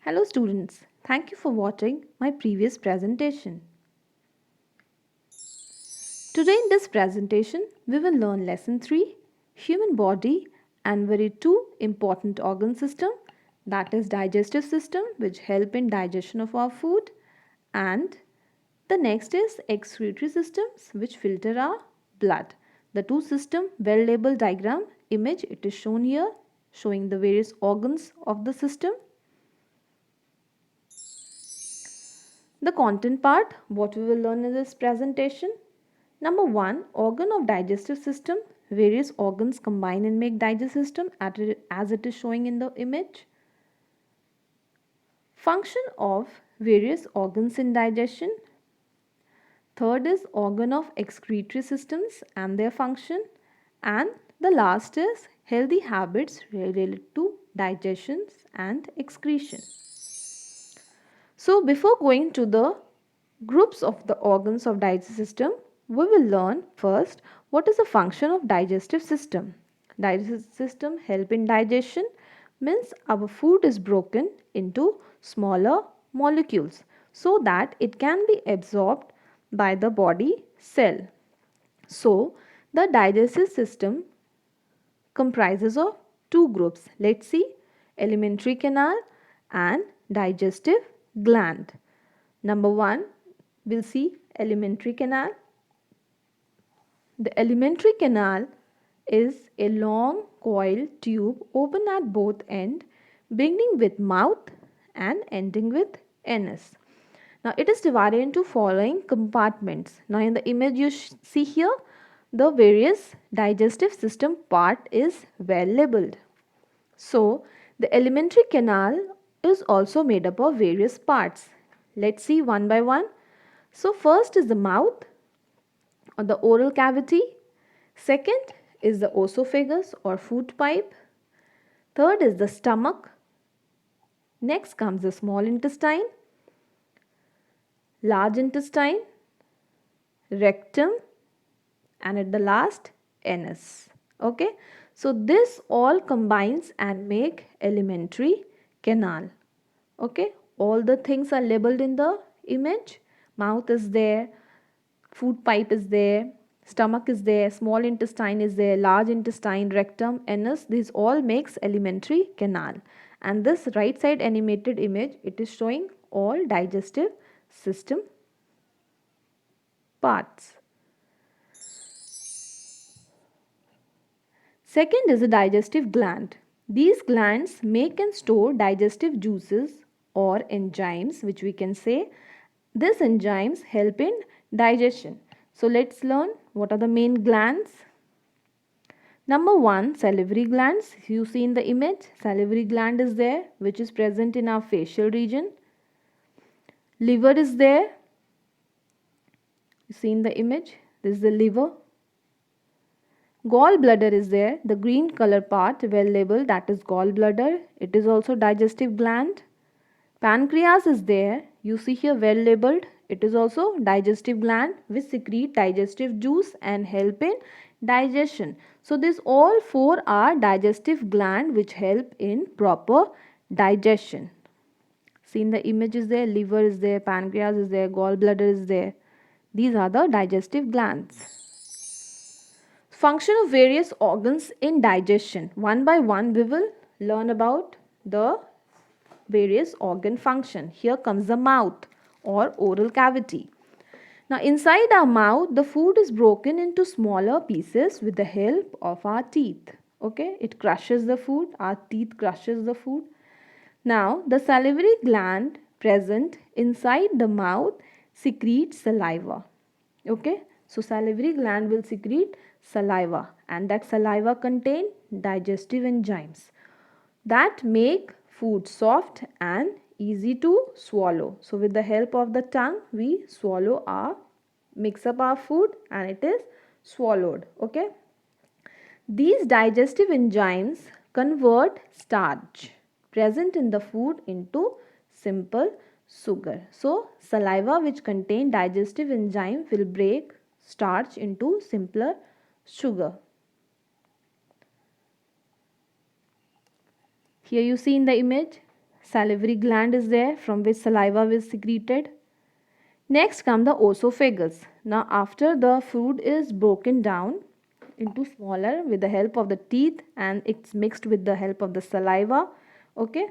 Hello students, thank you for watching my previous presentation. Today in this presentation, we will learn lesson 3, human body and very two important organ system, that is digestive system which help in digestion of our food, and the next is excretory systems which filter our blood. The two system well labeled diagram image it is shown here, showing the various organs of the system. The content part, what we will learn in this presentation. Number 1, organ of digestive system. Various organs combine and make digestive system as it is showing in the image. Function of various organs in digestion. Third is organ of excretory systems and their function. And the last is healthy habits related to digestion and excretion. So before going to the groups of the organs of digestive system, we will learn first what is the function of digestive system. Digestive system help in digestion means our food is broken into smaller molecules so that it can be absorbed by the body cell. So the digestive system comprises of two groups. Let's see, alimentary canal and digestive gland. Number 1, we'll see alimentary canal. The alimentary canal is a long coiled tube open at both ends, beginning with mouth and ending with anus. Now it is divided into following compartments. Now in the image you see here, the various digestive system part is well labeled. So the alimentary canal is also made up of various parts. Let's see one by one. So first is the mouth or the oral cavity. Second is the esophagus or food pipe. Third is the stomach. Next comes the small intestine, large intestine, rectum, and at the last anus. Okay, so this all combines and make alimentary canal. Okay, all the things are labeled in the image. Mouth is there, food pipe is there, stomach is there, small intestine is there, large intestine, rectum, anus, these all makes alimentary canal. And this right side animated image, it is showing all digestive system parts. Second is the digestive gland. These glands make and store digestive juices or enzymes, which we can say. These enzymes help in digestion. So let's learn what are the main glands. Number 1, salivary glands. You see in the image, salivary gland is there, which is present in our facial region. Liver is there. You see in the image, this is the liver. Gallbladder is there, the green color part well labeled, that is gallbladder. It is also digestive gland. Pancreas is there, you see here well labeled. It is also digestive gland which secrete digestive juice and help in digestion. So these all four are digestive gland which help in proper digestion. See in the image is there, liver is there, pancreas is there, gallbladder is there. These are the digestive glands. Function of various organs in digestion. One by one we will learn about the various organ function. Here comes the mouth or oral cavity. Now inside our mouth the food is broken into smaller pieces with the help of our teeth. Okay, it crushes the food, our teeth crushes the food. Now the salivary gland present inside the mouth secretes saliva. Okay, so salivary gland will secrete saliva and that saliva contain digestive enzymes that make food soft and easy to swallow. So with the help of the tongue we swallow our mix up our food and it is swallowed. Okay, these digestive enzymes convert starch present in the food into simple sugar. So saliva which contain digestive enzyme will break starch into simpler sugar. Here you see in the image salivary gland is there from which saliva is secreted. Next come the esophagus. Now after the food is broken down into smaller with the help of the teeth and it's mixed with the help of the saliva. Okay.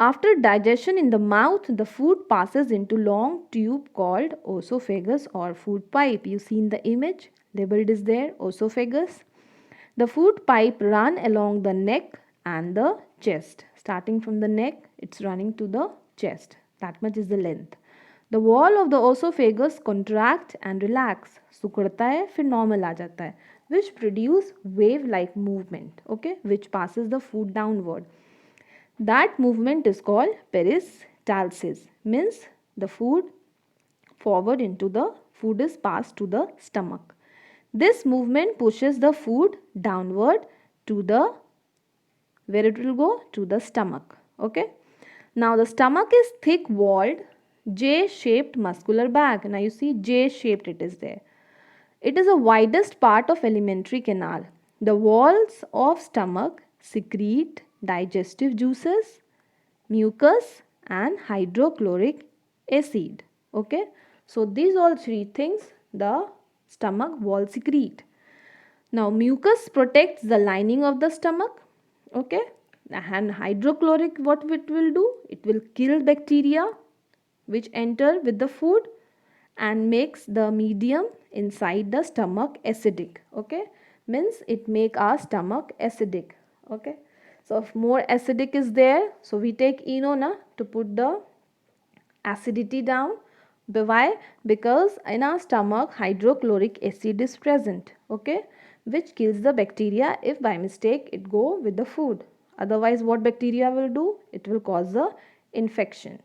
After digestion in the mouth, the food passes into long tube called esophagus or food pipe. You see in the image, labeled is there, esophagus. The food pipe run along the neck and the chest. Starting from the neck, it's running to the chest. That much is the length. The wall of the esophagus contract and relax. सिकुड़ता है फिर normal आ जाता है, which produce wave-like movement. Okay, which passes the food downward. That movement is called peristalsis. Means the food forward into the food is passed to the stomach. This movement pushes the food downward to the, where it will go? To the stomach. Okay. Now the stomach is thick walled J-shaped muscular bag. Now you see J-shaped it is there. It is the widest part of alimentary canal. The walls of stomach secrete digestive juices, mucus and hydrochloric acid. Okay. So these all three things the stomach wall secrete. Now mucus protects the lining of the stomach. Okay. And hydrochloric, what it will do? It will kill bacteria which enter with the food and makes the medium inside the stomach acidic. Okay. Means it make our stomach acidic. Okay. So if more acidic is there, so we take Enona to put the acidity down. Why? Because in our stomach hydrochloric acid is present. Okay. Which kills the bacteria if by mistake it go with the food. Otherwise what bacteria will do? It will cause the infection.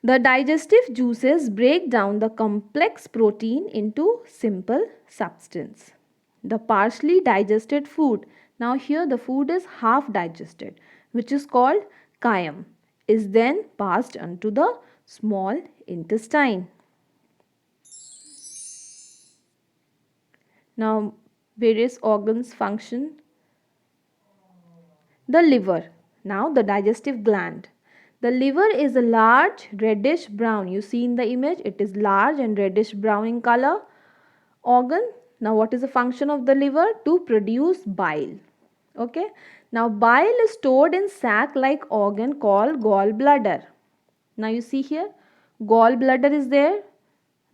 The digestive juices break down the complex protein into simple substance. The partially digested food, now here the food is half digested, which is called chyme, is then passed onto the small intestine. Now various organs function. The liver, now the digestive gland. The liver is a large reddish brown. You see in the image, it is large and reddish brown in color organ. Now what is the function of the liver? To produce bile. Okay. Now bile is stored in sac like organ called gallbladder. Now you see here, gallbladder is there.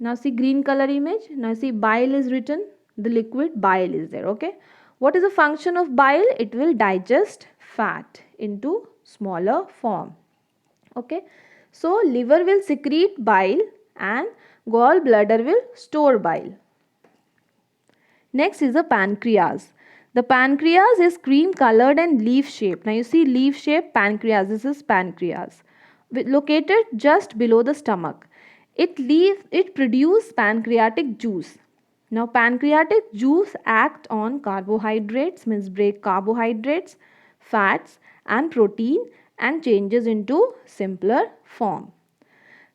Now see green color image. Now see bile is written. The liquid bile is there. Okay. What is the function of bile? It will digest fat into smaller form. Okay. So liver will secrete bile and gallbladder will store bile. Next is the pancreas. The pancreas is cream colored and leaf shaped. Now you see leaf shaped pancreas. This is pancreas. Located just below the stomach. It produces pancreatic juice. Now pancreatic juice act on carbohydrates, means break carbohydrates, fats and protein and changes into simpler form.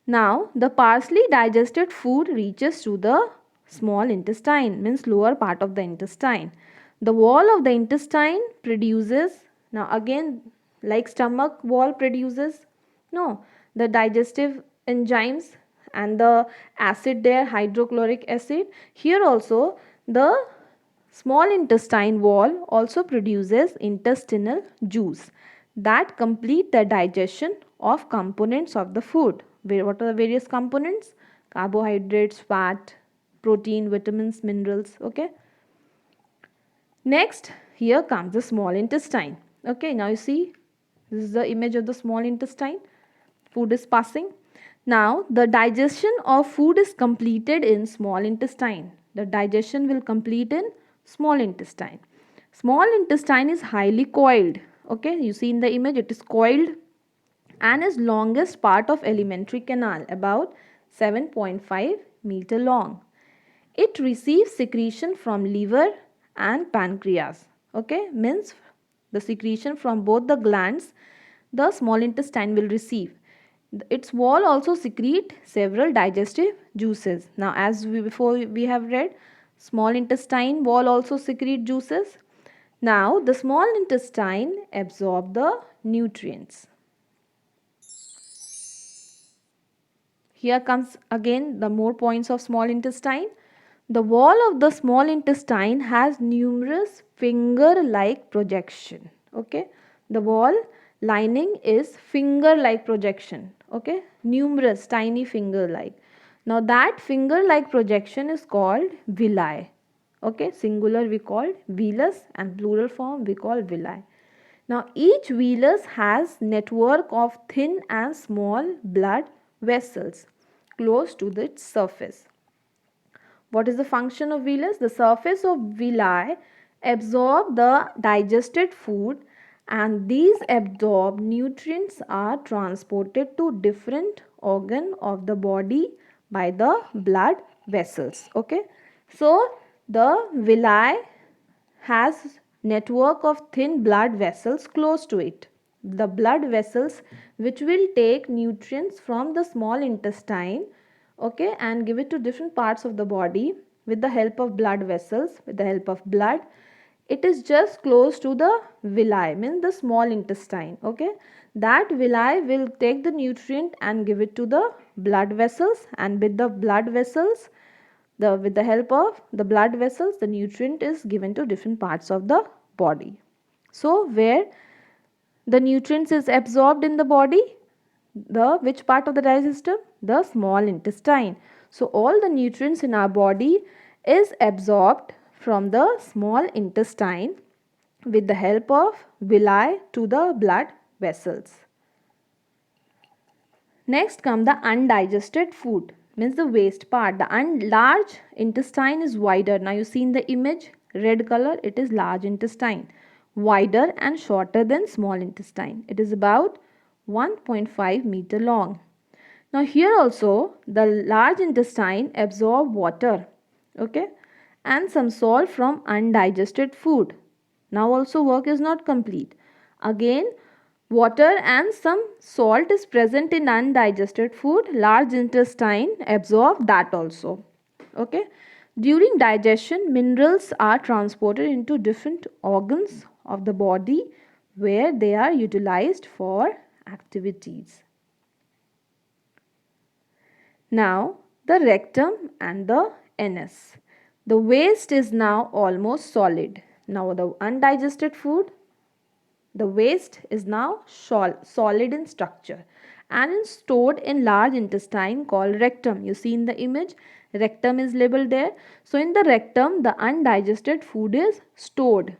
Now the partially digested food reaches to the small intestine, means lower part of the intestine. The wall of the intestine produces, now again like stomach wall produces, no, the digestive enzymes and the acid there, hydrochloric acid. Here also the small intestine wall also produces intestinal juice that complete the digestion of components of the food. What are the various components? Carbohydrates, fat, protein, vitamins, minerals. Okay. Next, here comes the small intestine. Okay, now you see, this is the image of the small intestine. Food is passing. Now, the digestion of food is completed in small intestine. The digestion will complete in small intestine. Small intestine is highly coiled. Okay, you see in the image, it is coiled and is longest part of alimentary canal, about 7.5 meter long. It receives secretion from liver and pancreas. Okay, means the secretion from both the glands the small intestine will receive. Its wall also secrete several digestive juices. Now as before we have read, small intestine wall also secrete juices. Now the small intestine absorb the nutrients. Here comes again the more points of small intestine. The wall of the small intestine has numerous finger-like projection. Okay, the wall lining is finger-like projection. Okay, numerous tiny finger-like. Now that finger-like projection is called villi. Okay, singular we call villus and plural form we call villi. Now each villus has network of thin and small blood vessels close to its surface. What is the function of villus? The surface of villi absorb the digested food, and these absorbed nutrients are transported to different organ of the body by the blood vessels. Okay, so the villi has network of thin blood vessels close to it. The blood vessels which will take nutrients from the small intestine, okay, and give it to different parts of the body with the help of blood vessels, with the help of blood. It is just close to the villi, means the small intestine. Okay, that villi will take the nutrient and give it to the blood vessels, and with the blood vessels, with the help of the blood vessels, the nutrient is given to different parts of the body. So where the nutrients is absorbed in the body, the which part of the digestive system? The small intestine. So all the nutrients in our body is absorbed from the small intestine with the help of villi to the blood vessels. Next come the undigested food, means the waste part. The large intestine is wider. Now you see in the image, red color, it is large intestine, wider and shorter than small intestine. It is about 1.5 meter long. Now here also the large intestine absorb water, okay, and some salt from undigested food. Now also work is not complete. Again, water and some salt is present in undigested food. Large intestine absorb that also. Okay. During digestion, minerals are transported into different organs of the body where they are utilized for activities. Now the rectum and the anus. The waste is now almost solid. Now the undigested food, the waste is now solid in structure and is stored in large intestine called rectum. You see in the image, rectum is labeled there. So in the rectum, the undigested food is stored.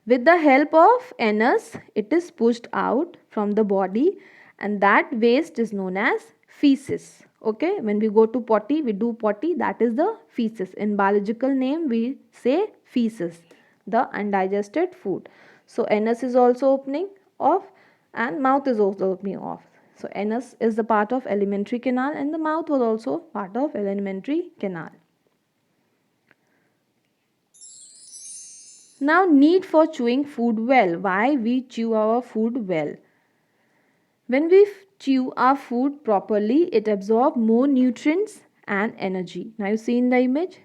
With the help of anus, it is pushed out from the body, and that waste is known as feces. Okay, when we go to potty, we do potty, that is the feces. In biological name, we say feces, the undigested food. So anus is also opening off and mouth is also opening off. So anus is the part of alimentary canal and the mouth was also part of alimentary canal. Now need for chewing food well. Why we chew our food well? When we chew our food properly, it absorbs more nutrients and energy. Now you see in the image,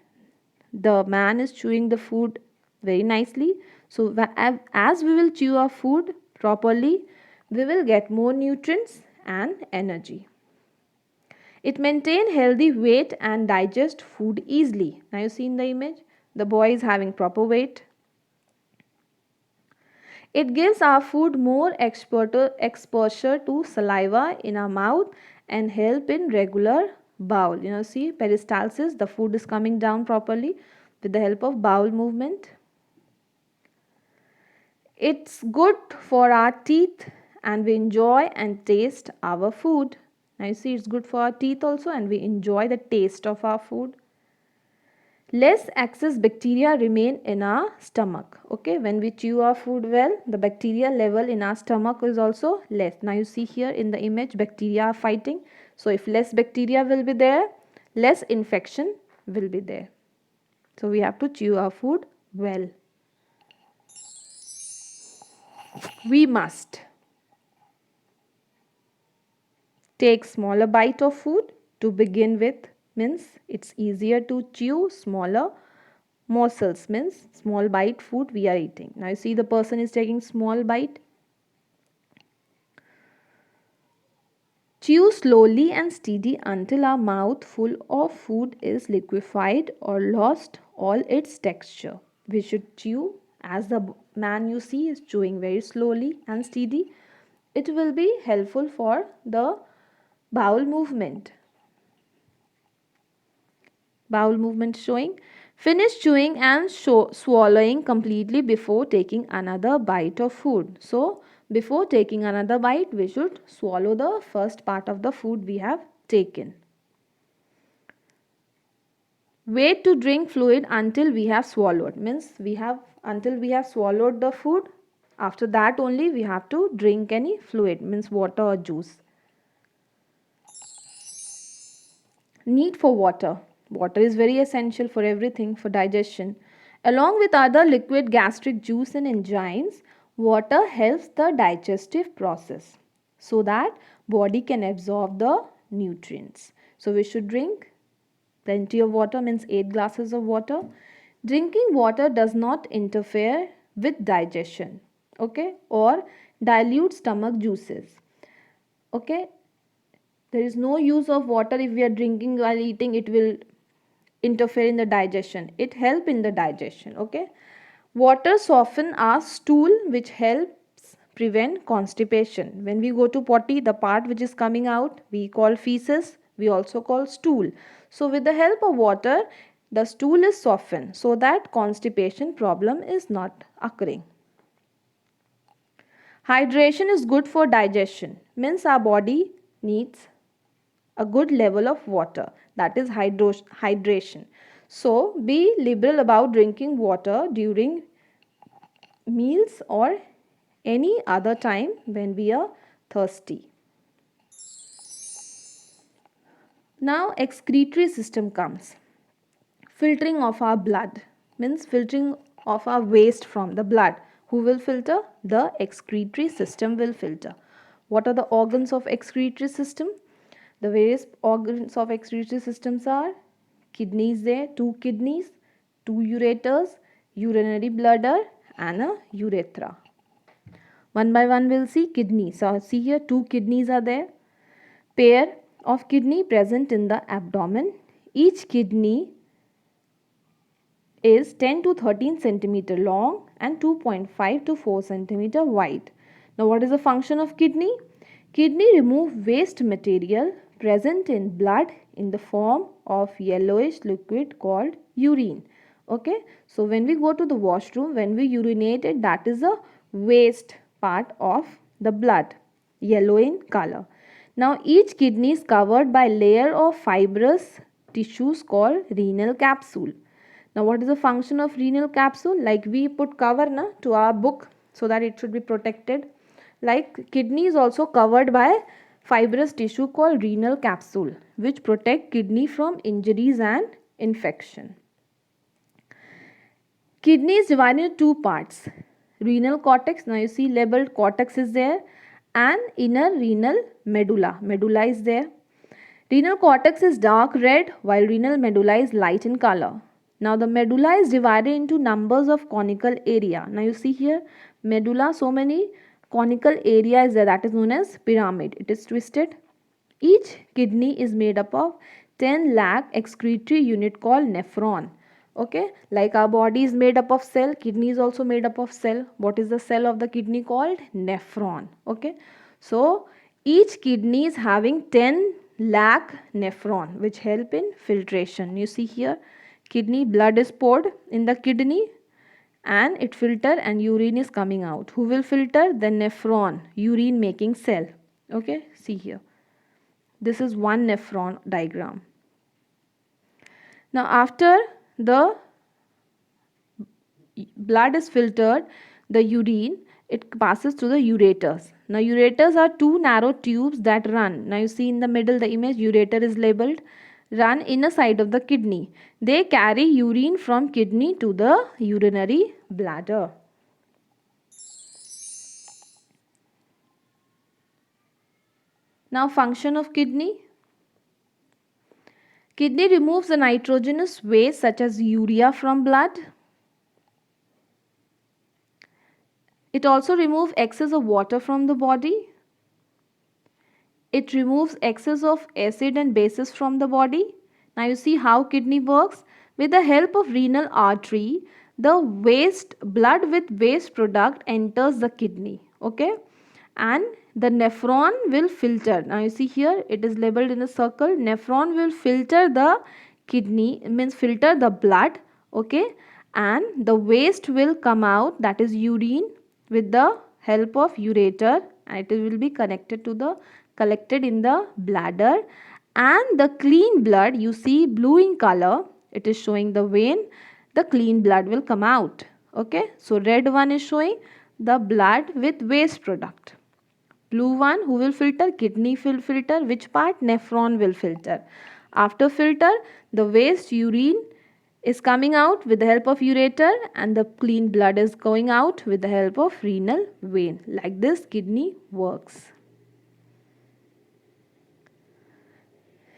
the man is chewing the food very nicely. So as we will chew our food properly, we will get more nutrients and energy. It maintains healthy weight and digest food easily. Now you see in the image, the boy is having proper weight. It gives our food more exposure to saliva in our mouth and help in regular bowel. You know, see peristalsis, the food is coming down properly with the help of bowel movement. It's good for our teeth and we enjoy and taste our food. Now you see it's good for our teeth also and we enjoy the taste of our food. Less excess bacteria remain in our stomach. Okay, when we chew our food well, the bacteria level in our stomach is also less. Now you see here in the image, bacteria are fighting. So if less bacteria will be there, less infection will be there. So we have to chew our food well. We must take smaller bite of food to begin with, means it's easier to chew smaller morsels, means small bite food we are eating. Now you see the person is taking small bite. Chew slowly and steady until our mouth full of food is liquefied or lost all its texture. We should chew as the man you see is chewing very slowly and steady. It will be helpful for the bowel movement. Bowel movement showing. Finish chewing and swallowing completely before taking another bite of food. So, before taking another bite, we should swallow the first part of the food we have taken. Wait to drink fluid until we have swallowed. Means until we have swallowed the food. After that only we have to drink any fluid, means water or juice. Need for water. Water is very essential for everything, for digestion. Along with other liquid gastric juice and enzymes, water helps the digestive process so that body can absorb the nutrients. So we should drink plenty of water, means 8 glasses of water. Drinking water does not interfere with digestion, okay, or dilute stomach juices. Okay, there is no use of water if we are drinking while eating, it will interfere in the digestion. It help in the digestion. Okay, water soften our stool, which helps prevent constipation. When we go to potty, the part which is coming out we call feces, we also call stool. So with the help of water, the stool is softened so that constipation problem is not occurring. Hydration is good for digestion, means our body needs a good level of water, that is hydration. So be liberal about drinking water during meals or any other time when we are thirsty. Now excretory system comes. Filtering of our blood, means filtering of our waste from the blood. Who will filter? The excretory system will filter. What are the organs of excretory system? The various organs of excretory systems are kidneys there, 2 kidneys, 2 ureters, urinary bladder and a urethra. One by one we'll see kidney. So see here 2 kidneys are there. Pair of kidney present in the abdomen. Each kidney is 10 to 13 centimeter long and 2.5 to 4 centimeter wide. Now what is the function of kidney? Kidney remove waste material present in blood in the form of yellowish liquid called urine. Okay, so when we go to the washroom, when we urinate it, that is a waste part of the blood, yellow in color. Now each kidney is covered by layer of fibrous tissues called renal capsule. Now what is the function of renal capsule? Like we put cover to our book so that it should be protected. Like kidney is also covered by fibrous tissue called renal capsule, which protect kidney from injuries and infection. Kidney is divided into 2 parts. Renal cortex, now you see labeled cortex is there, and inner renal medulla. Medulla is there. Renal cortex is dark red while renal medulla is light in color. Now the medulla is divided into numbers of conical area. Now you see here medulla, so many conical area is there, that is known as pyramid. It is twisted. Each kidney is made up of 10 lakh excretory unit called nephron. Okay, like our body is made up of cell, kidney is also made up of cell. What is the cell of the kidney called? Nephron. Okay, so each kidney is having 10 lakh nephron which help in filtration. You see here kidney, blood is poured in the kidney and it filter and urine is coming out. Who will filter? The nephron, urine making cell. Okay, see here. This is one nephron diagram. Now after the blood is filtered, the urine, it passes through the ureters. Now ureters are 2 narrow tubes that run. Now you see in the middle the image ureter is labeled, run inner side of the kidney. They carry urine from kidney to the urinary bladder. Now function of kidney. Kidney removes the nitrogenous waste such as urea from blood. It also removes excess of water from the body. It removes excess of acid and bases from the body. Now you see how kidney works. With the help of renal artery, the waste blood with waste product enters the kidney. Okay, and the nephron will filter. Now you see here it is labeled in a circle. Nephron will filter the kidney, means filter the blood. Okay, and the waste will come out, that is urine, with the help of ureter, and it will be connected to the collected in the bladder. And the clean blood, you see blue in color, it is showing the vein, the clean blood will come out. Okay, so red one is showing the blood with waste product. Blue one, who will filter? Kidney will filter. Which part? Nephron will filter. After filter, the waste urine is coming out with the help of ureter, and the clean blood is going out with the help of renal vein. Like this kidney works.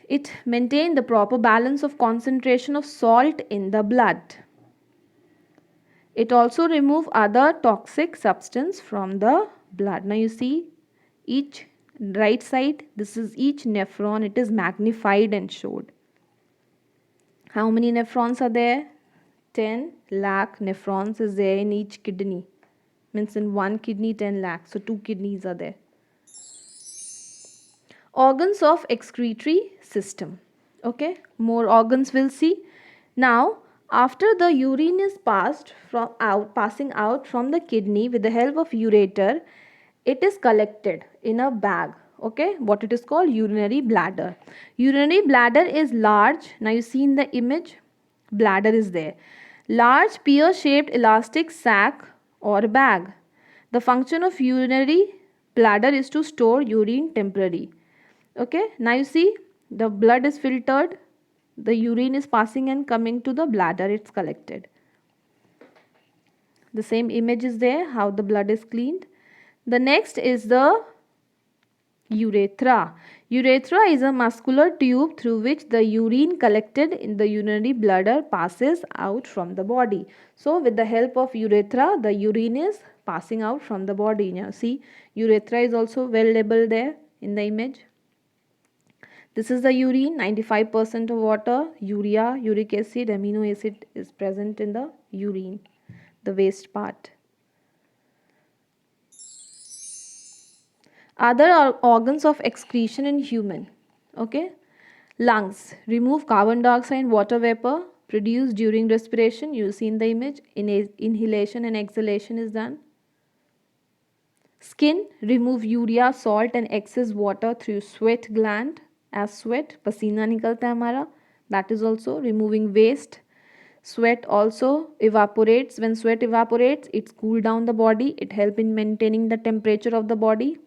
It maintains the proper balance of concentration of salt in the blood. It also removes other toxic substance from the blood. Now you see each right side, this is each nephron, it is magnified and showed. How many nephrons are there? 10 lakh nephrons is there in each kidney. Means in one kidney 10 lakh. So 2 kidneys are there. Organs of excretory system. Okay, more organs we'll see. Now, after the urine is passing out from the kidney with the help of ureter, it is collected in a bag. Okay, what it is called? Urinary bladder. Urinary bladder is large. Now you see in the image, bladder is there. Large pear shaped elastic sac or bag. The function of urinary bladder is to store urine temporarily. Okay, now you see the blood is filtered, the urine is passing and coming to the bladder, it's collected. The same image is there, how the blood is cleaned. The next is the urethra. Urethra is a muscular tube through which the urine collected in the urinary bladder passes out from the body. So with the help of urethra, the urine is passing out from the body. Now see, urethra is also well labeled there in the image. This is the urine, 95% of water, urea, uric acid, amino acid is present in the urine, the waste part. Other organs of excretion in human. Okay. Lungs, remove carbon dioxide and water vapor produced during respiration. You see in the image, inhalation and exhalation is done. Skin, remove urea, salt and excess water through sweat gland. As sweat, पसीना निकलता है हमारा, that is also removing waste. Sweat also evaporates. When sweat evaporates, it cools down the body. It helps in maintaining the temperature of the body.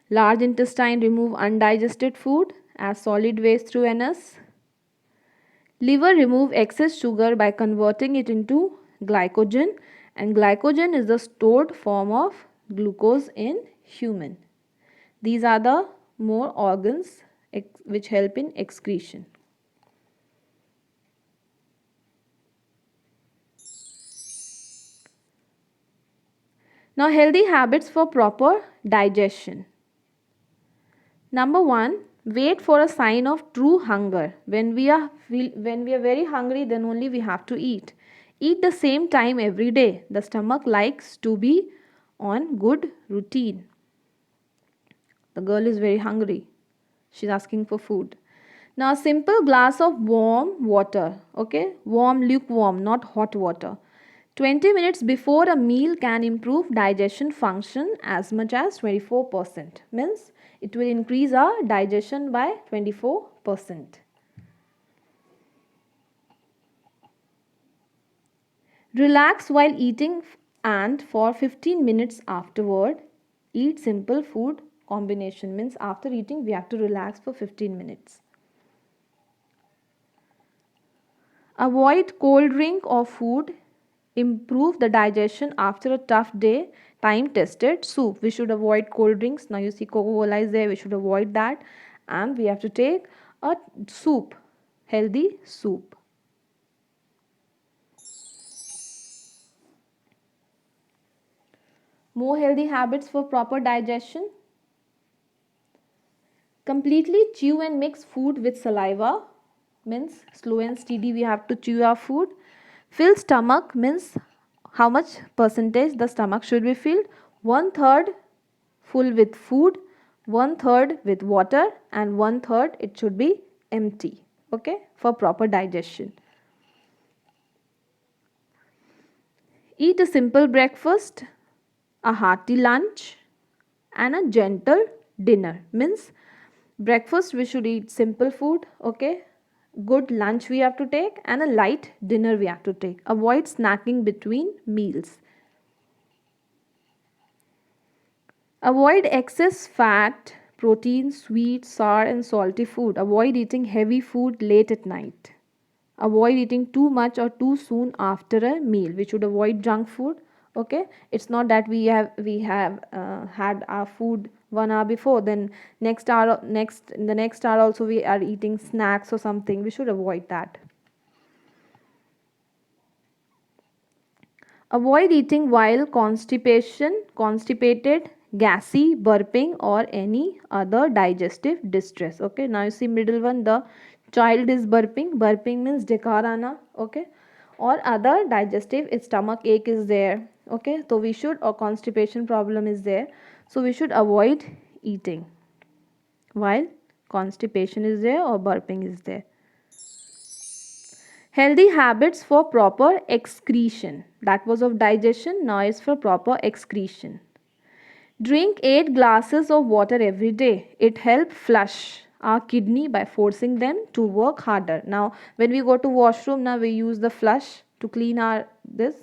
Large intestine, remove undigested food as solid waste through anus. Liver, remove excess sugar by converting it into glycogen, and glycogen is the stored form of glucose in human. These are the more organs which help in excretion. Now, healthy habits for proper digestion. Number 1, wait for a sign of true hunger. When we are very hungry, then only we have to eat. Eat the same time every day. The stomach likes to be on good routine. The girl is very hungry. She's asking for food. Now, a simple glass of warm water. Okay, warm, lukewarm, not hot water. 20 minutes before a meal can improve digestion function as much as 24%. Means it will increase our digestion by 24%. Relax while eating and for 15 minutes afterward. Eat simple food combination. Means after eating we have to relax for 15 minutes. Avoid cold drink or food. Improve the digestion after a tough day. Time tested soup. We should avoid cold drinks. Now you see Coca-Cola is there. We should avoid that. And we have to take a soup. Healthy soup. More healthy habits for proper digestion. Completely chew and mix food with saliva means slow and steady we have to chew our food. Fill stomach means how much percentage the stomach should be filled. 1/3 full with food, 1/3 with water, and 1/3 it should be empty. Okay, for proper digestion. Eat a simple breakfast, a hearty lunch, and a gentle dinner. Means breakfast we should eat simple food, okay, good lunch we have to take, and a light dinner we have to take. Avoid snacking between meals. Avoid excess fat, protein, sweet, sour and salty food. Avoid eating heavy food late at night. Avoid eating too much or too soon after a meal. We should avoid junk food. Okay, it's not that we have had our food 1 hour before, then next hour also we are eating snacks or something. We should avoid that. Avoid eating while constipated, gassy, burping or any other digestive distress. Okay, now you see middle one, the child is burping. Burping means dekar aana. Okay, or other digestive, stomach ache is there. Okay, so we should, or constipation problem is there, so we should avoid eating while constipation is there or burping is there. Healthy habits for proper excretion. That was of digestion, now is for proper excretion. Drink 8 glasses of water every day. It helps flush our kidney by forcing them to work harder. Now, when we go to washroom, now we use the flush to clean our this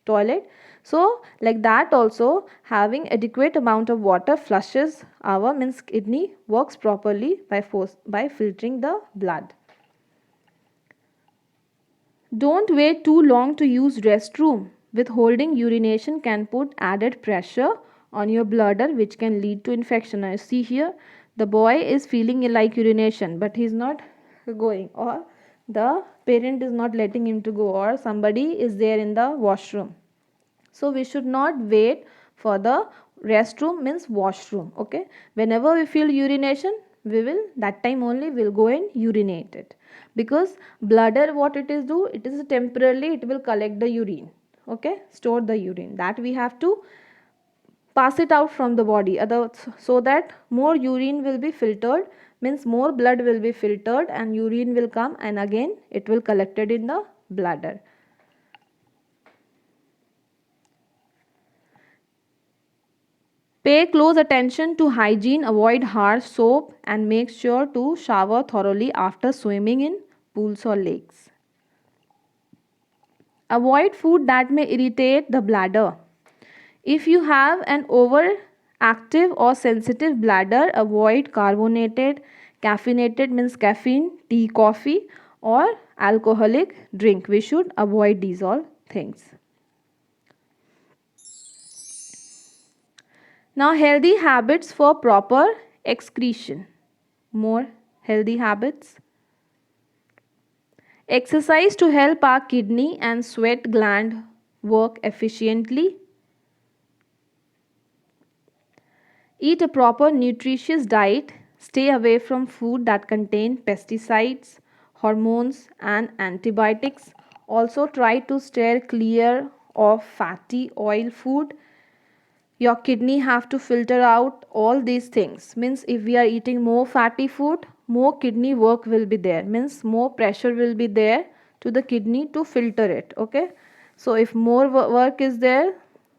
toilet. So, like that also, having adequate amount of water flushes our means kidney works properly by filtering the blood. Don't wait too long to use restroom. Withholding urination can put added pressure on your bladder which can lead to infection. Now see here, the boy is feeling like urination but he is not going, or the parent is not letting him to go, or somebody is there in the washroom. So we should not wait for the restroom means washroom. Okay, whenever we feel urination, we will that time only will go and urinate it, because bladder what it is do, it is temporarily it will collect the urine. Okay, store the urine that we have to pass it out from the body other, so that more urine will be filtered, means more blood will be filtered and urine will come and again it will collected in the bladder. Pay close attention to hygiene, avoid harsh soap, and make sure to shower thoroughly after swimming in pools or lakes. Avoid food that may irritate the bladder. If you have an overactive or sensitive bladder, avoid carbonated, caffeinated means caffeine, tea, coffee, or alcoholic drink. We should avoid these all things. Now, healthy habits for proper excretion. More healthy habits. Exercise to help our kidney and sweat gland work efficiently. Eat a proper nutritious diet. Stay away from food that contain pesticides, hormones and antibiotics. Also try to steer clear of fatty oil food. Your kidney have to filter out all these things, means if we are eating more fatty food, more kidney work will be there, means more pressure will be there to the kidney to filter it. Okay, so if more work is there,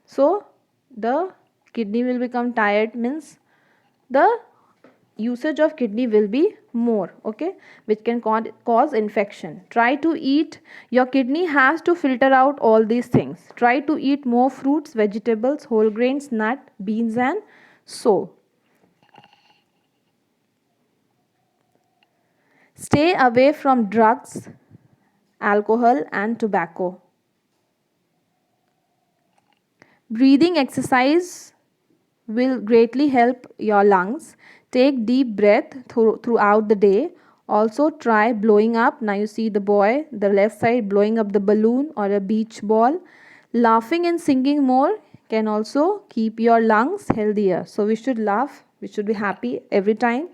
so the kidney will become tired, means the usage of kidney will be more. Okay, which can cause infection. Try to eat, your kidney has to filter out all these things. Try to eat more fruits, vegetables, whole grains, nut, beans and so. Stay away from drugs, alcohol and tobacco. Breathing exercise will greatly help your lungs. Take deep breath throughout the day. Also try blowing up. Now you see the boy, the left side, blowing up the balloon or a beach ball. Laughing and singing more can also keep your lungs healthier. So we should laugh, we should be happy every time.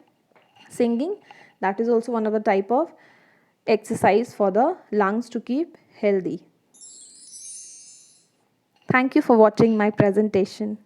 Singing, that is also one of the type of exercise for the lungs to keep healthy. Thank you for watching my presentation.